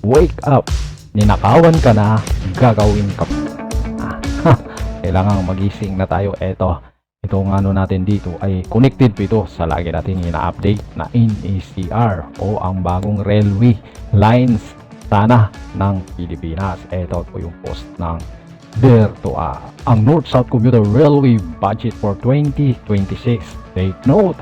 wake up, ninakawan ka na, gagawin ka. Kailangan magising na tayo. Itong ano natin dito ay connected po ito sa lagi natin ina-update na NECR o ang bagong railway lines sana ng Pilipinas. Ito po yung post ng DERTOA, ang North-South Commuter Railway Budget for 2026. Take note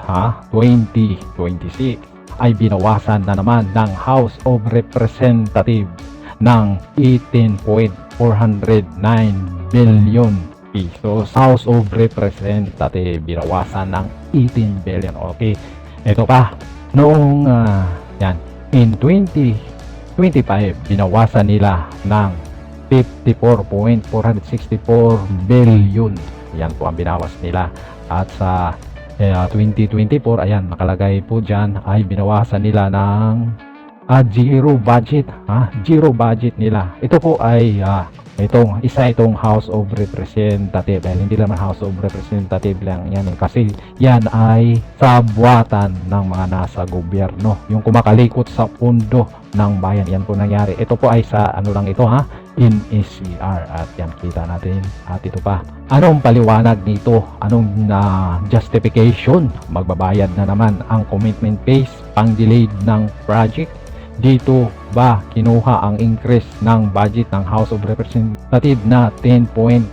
2026 ay binawasan na naman ng House of Representatives ng 18.409 billion pesos. House of Representatives binawasan ng 18 billion. Okay, ito pa noong in 2025 binawasan nila ng 54.464 billion. Yan po ang binawas nila. At sa 2024, ayan nakalagay po dyan, ay binawasan nila ng zero budget. Zero budget nila. Ito po ay itong House of Representatives. Hindi naman House of Representatives lang yan, kasi yan ay sa buwatan ng mga nasa gobyerno, yung kumakalikot sa pundo ng bayan. Yan po nangyari. Ito po ay sa ano lang ito NECR. At yan kita natin. At ito pa, anong paliwanag nito? Anong justification? Magbabayad na naman ang commitment base pang delayed ng project. Dito ba kinuha ang increase ng budget ng House of Representatives na 10.5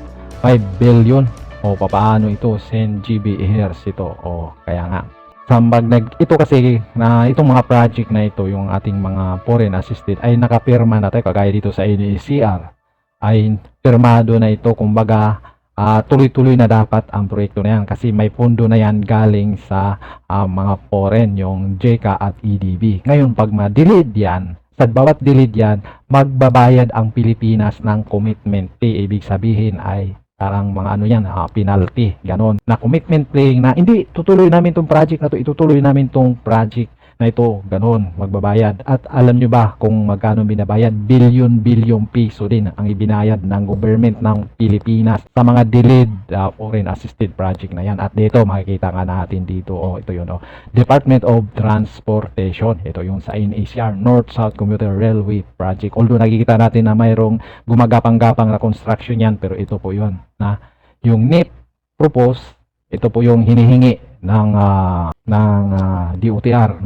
billion? O papaano ito? Sen GB hears ito. O kaya nga ito kasi na itong mga project na ito, yung ating mga foreign assisted, ay nakapirma na tayo. Kagaya dito sa NECR ay pirmado na ito. Kumbaga tuloy-tuloy na dapat ang proyekto na yan, kasi may pondo na yan galing sa mga foreign, yung JECA at EDB. Ngayon pag ma-delete yan, sa bawat delete yan, magbabayad ang Pilipinas ng commitment fee. Ibig sabihin ay parang mga penalty, ganon, na commitment paying na hindi tutuloy namin tong project na to, itutuloy namin tong project na ito, ganon, magbabayad. At alam nyo ba kung magkano binabayad? Billion piso din ang ibinayad ng government ng Pilipinas sa mga delayed foreign assisted project na yan. At dito makikita nga natin dito, ito yun, Department of Transportation. Ito yung sa NECR, North-South Commuter Railway Project. Although nakikita natin na mayroong gumagapang-gapang na construction yan, pero ito po yun na yung NEP propose. Ito po yung hinihingi ng DOTR,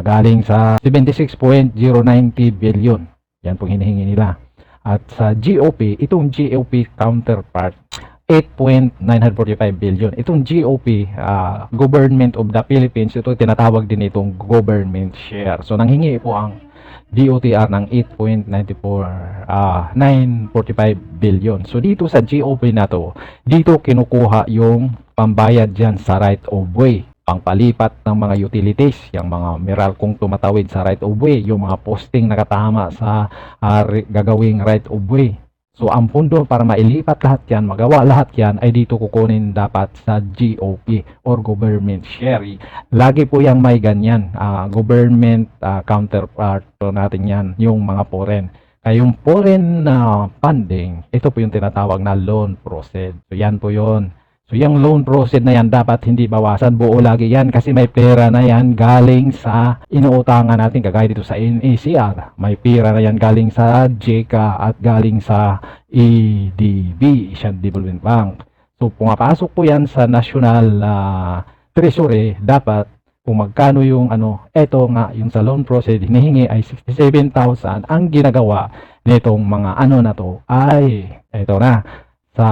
galing sa 76.090 billion. Yan po hinihingi nila. At sa GOP, itong GOP counterpart, 8.945 billion. Itong GOP, Government of the Philippines, ito tinatawag din itong government share. So nanghingi po ang DOTR ng 8.945 billion. So dito sa GOP na to, dito kinukuha yung pambayad dyan sa right of way, pangpalipat ng mga utilities, yung mga Meralcong tumatawid sa right of way, yung mga posting nakatama sa gagawing right of way. So ang pondo para mailipat lahat yan, magawa lahat yan, ay dito kukunin dapat sa GOP or government share. Lagi po yung may ganyan, government counterpart natin yan, yung mga foreign. Kaya yung foreign funding, ito po yung tinatawag na loan proceed. So yan po yun. So yung loan proceed na yan dapat hindi bawasan, buo lagi yan, kasi may pera na yan galing sa inuutangan natin. Kagaya dito sa NECR, may pera na yan galing sa JECA at galing sa EDB, Asian Development Bank. So pumapasok po yan sa National Treasury. Dapat kung magkano yung eto nga yung sa loan proceed hinihingi ay 67,000. Ang ginagawa nitong mga na to ay eto na, sa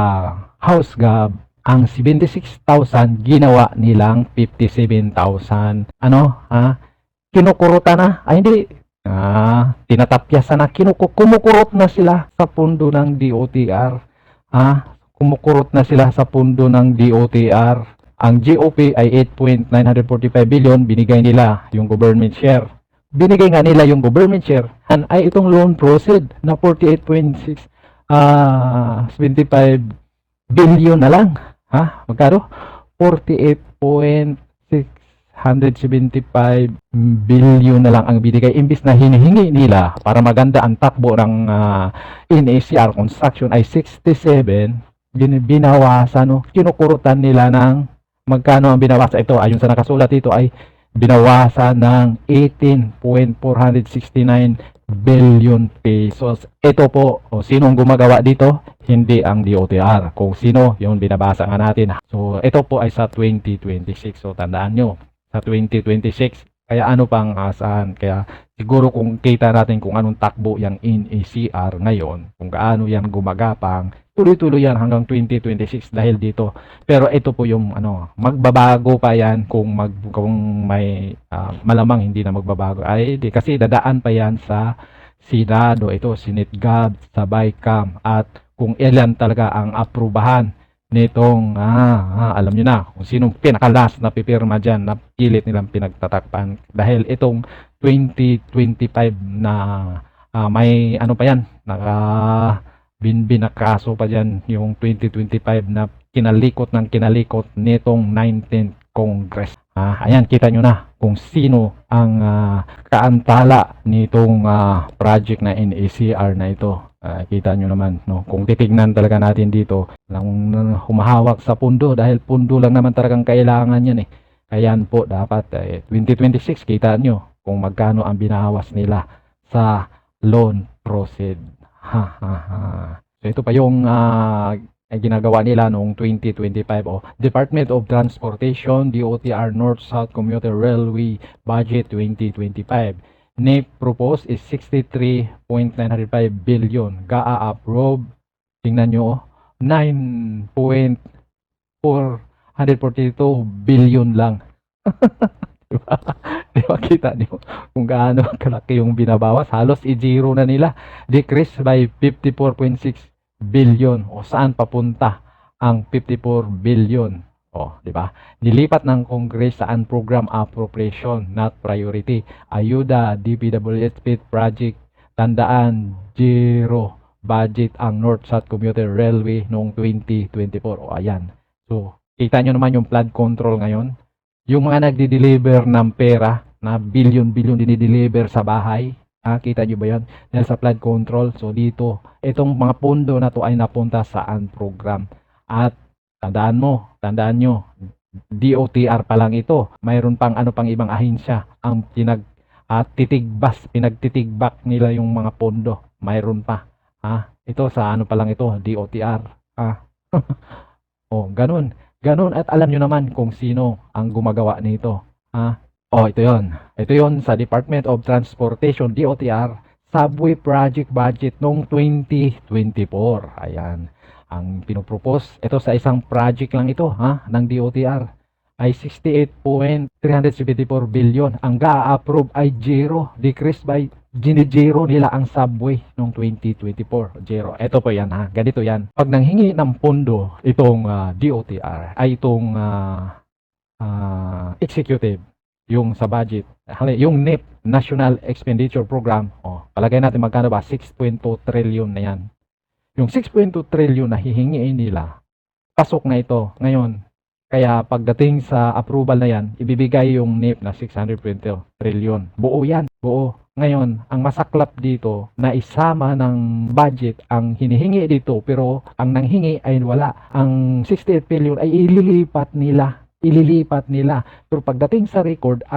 House Gov, ang 76,000 ginawa nilang 57,000. Kinukurutan na. Ay hindi. Tinatapyasan na. Kumukurot na sila sa pundo ng DOTR. Kumukurot na sila sa pundo ng DOTR. Ang GOP ay 8.945 billion. Binigay nila yung government share. Binigay nga nila yung government share. Ay itong loan proceed na 48.675 billion na lang. Magkano? 48.675 billion na lang ang binigay, imbis na hinihingi nila para maganda ang takbo ng NECR construction ay 67. Binawasan, kinukurutan nila ng magkano ang binawasan. Ito ayon sa nakasulat dito ay binawasan ng 18.469 billion pesos. Ito po, o sinong gumagawa dito? Hindi ang DOTR. Kung sino, yung binabasa nga natin. So, ito po ay sa 2026. So, tandaan nyo, sa 2026, kaya ano pang asahan? Kaya siguro kung kita natin kung anong takbo yung NACR ngayon, kung gaano yan gumagapang, tuloy-tuloy yan hanggang 2026 dahil dito. Pero ito po yung magbabago pa yan kung may malamang hindi na magbabago. Ay, di, kasi dadaan pa yan sa Senado, ito, Senate Gov, sa BICAM, at kung ilan talaga ang aprubahan nitong, alam nyo na, kung sinong pinakalas na pipirma dyan, na pilit nilang pinagtatakpan. Dahil itong 2025 na may ano pa yan, binbin na kaso pa dyan, yung 2025 na kinalikot nitong 19th Congress. Ayan, kita nyo na kung sino ang kaantala nitong project na NACR na ito. Kita nyo naman, no? Kung titignan talaga natin dito, lang humahawak sa pundo dahil pundo lang naman talagang kailangan yan eh. Kaya po dapat 2026 kita nyo kung magkano ang binawas nila sa loan proceed. So ito pa yung ginagawa nila noong 2025 Department of Transportation DOTR North-South Commuter Railway Budget 2025. NEP proposed is 63.905 billion. GAA approve. Tingnan nyo, 9.442 billion lang. Diba? Diba kita nyo kung gaano kalaki yung binabawas? Halos i-zero na nila. Decrease by 54.6 billion. O saan papunta ang 54 billion? Di ba? Nilipat ng Congress sa program appropriation, not priority. Ayuda, DPWH project, tandaan, zero budget ang North-South Commuter Railway noong 2024. Ayan. So, kita nyo naman yung flood control ngayon. Yung mga nagdi-deliver ng pera na billion-billion dinideliver sa bahay. Kita nyo ba yan? Dahil sa flood control. So, dito, itong mga pondo na to ay napunta sa program. At tandaan nyo, DOTR pa lang ito. Mayroon pang pang ibang ahensya ang pinagtitigbak nila yung mga pondo. Mayroon pa. Ito sa pa lang ito, DOTR. Ganun. At alam nyo naman kung sino ang gumagawa nito. Ito yon. Ito yon sa Department of Transportation, DOTR, subway project budget noong 2024. Ayan. Ang pinopropose, ito sa isang project lang ito, ng DOTR, ay 68.374 billion. Ang ga-approve ay zero. Decrease by ginigero nila ang subway noong 2024. Zero. Ito po yan, ganito yan. Pag nanghingi ng pondo itong DOTR, ay itong executive, yung sa budget, yung NEP, National Expenditure Program, palagay natin magkano ba? 6.2 trillion na yan. Yung 6.2 trillion na hihingiin nila, pasok na ito ngayon. Kaya pagdating sa approval na yan, ibibigay yung NEP na 620 trillion. Buo yan, buo. Ngayon, ang masaklap dito na isama ng budget ang hinihingi dito pero ang nanghingi ay wala. Ang 68 billion ay ililipat nila. Pero pagdating sa record,